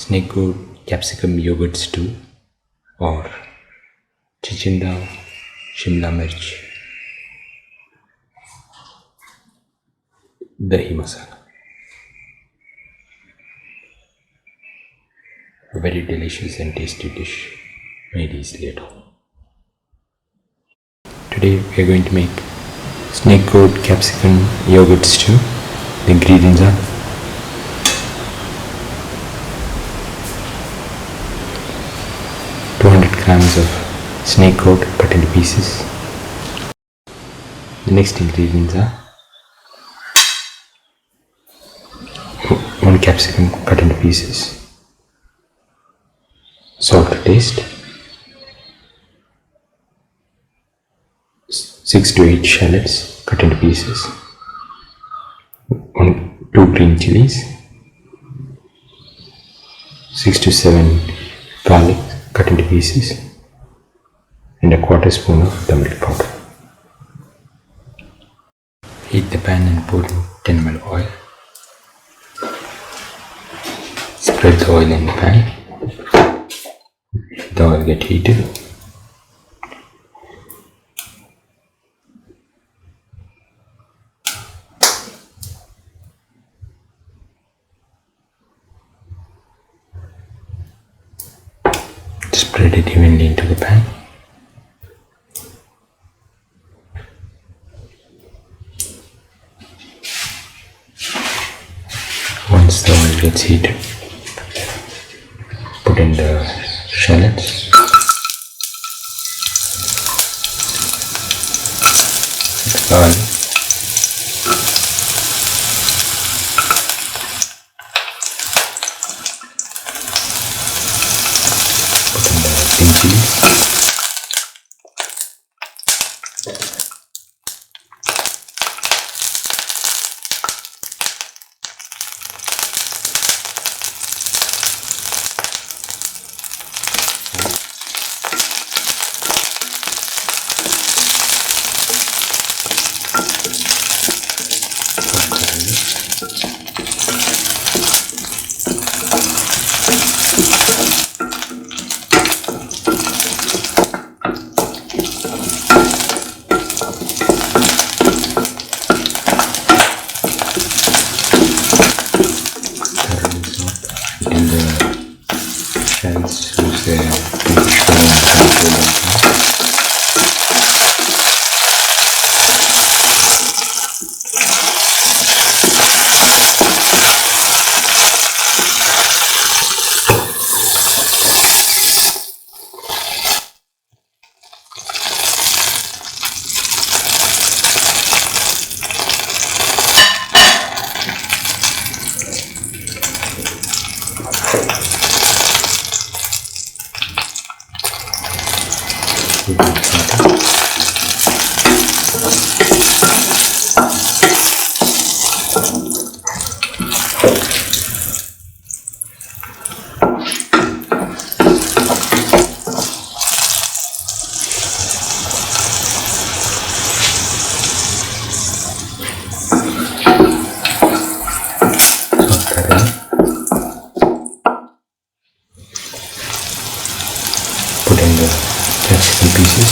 Snake Gourd Capsicum Yogurt Stew or Chichinda Shimla Mirch Dahi Masala. A very delicious and tasty dish made easily at home. Today we are going to make Snake Gourd Capsicum Yogurt Stew. The ingredients are 200 grams of snake gourd cut into pieces. The next ingredients are 1 capsicum cut into pieces, salt to taste, 6 to 8 shallots cut into pieces, 2 green chillies, 6 to 7 garlic cut into pieces, and a quarter spoon of turmeric powder. Heat the pan and pour in 10 ml oil. Spread the oil in the pan. The oil get heated. Spread it evenly into the pan. Once the oil gets heated, put in the shallots, the garlic, put in the green chilies, and the shells with the put in the capsicum pieces,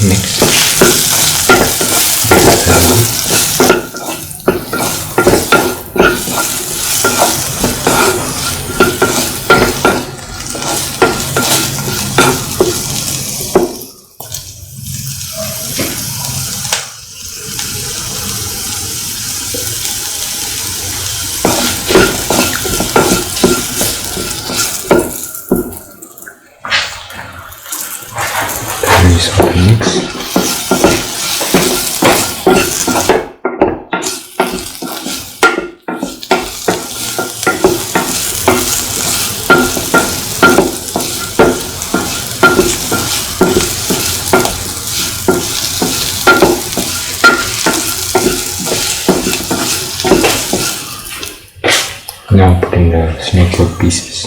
Mix thoroughly. Saute mix. Now put in the snake gourd pieces.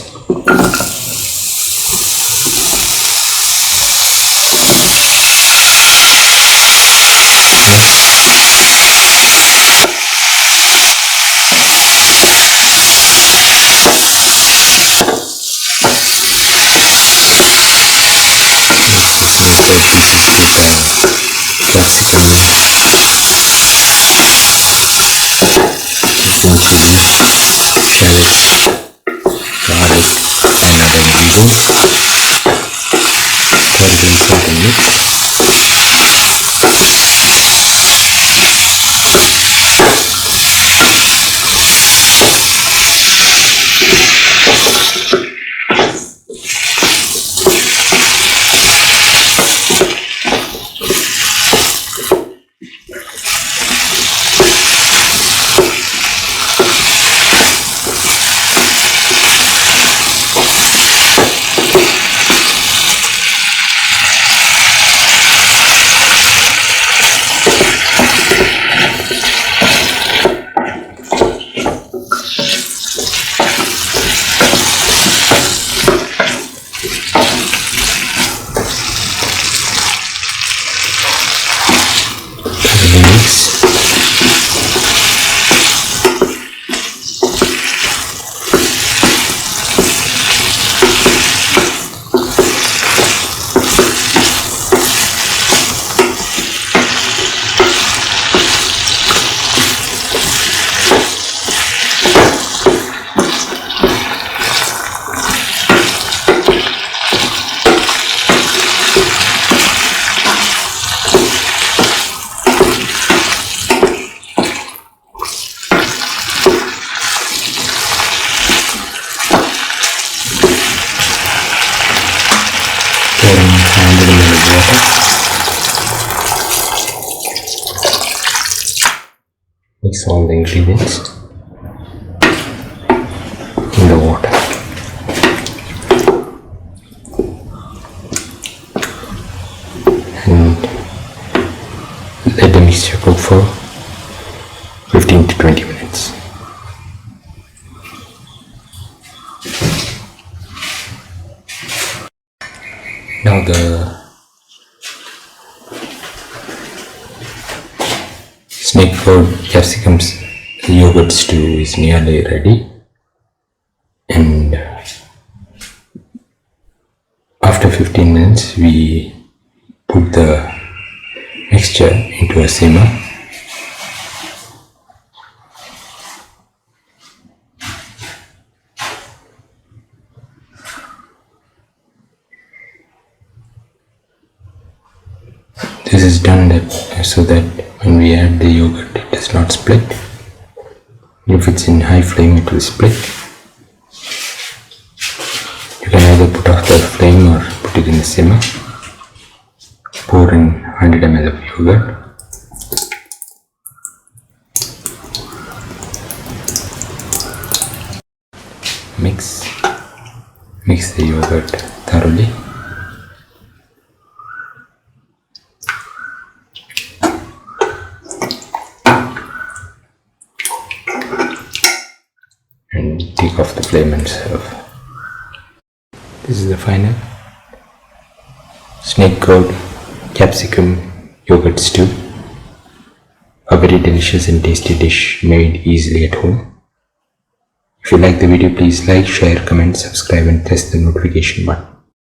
Capsicum, chillies, shallots, garlic, and other ingredients. Thoroughly insert and mix. Pouring 500 ml of water. Mix all the ingredients in the water. And let the mixture cook for 15 to 20 minutes. Now the snake gourd capsicum yogurt stew is nearly ready, and after 15 minutes we put the mixture into a simmer. This is done so that when we add the yogurt it does not split. If it's in high flame it will split. You can either put off the flame or put it in the simmer. Pour in 100 ml of yogurt. Mix the yogurt thoroughly. And take off the flame and serve. This is the final snake gourd capsicum yogurt stew. A very delicious and tasty dish made easily at home. If you like the video, please like, share, comment, subscribe and press the notification button.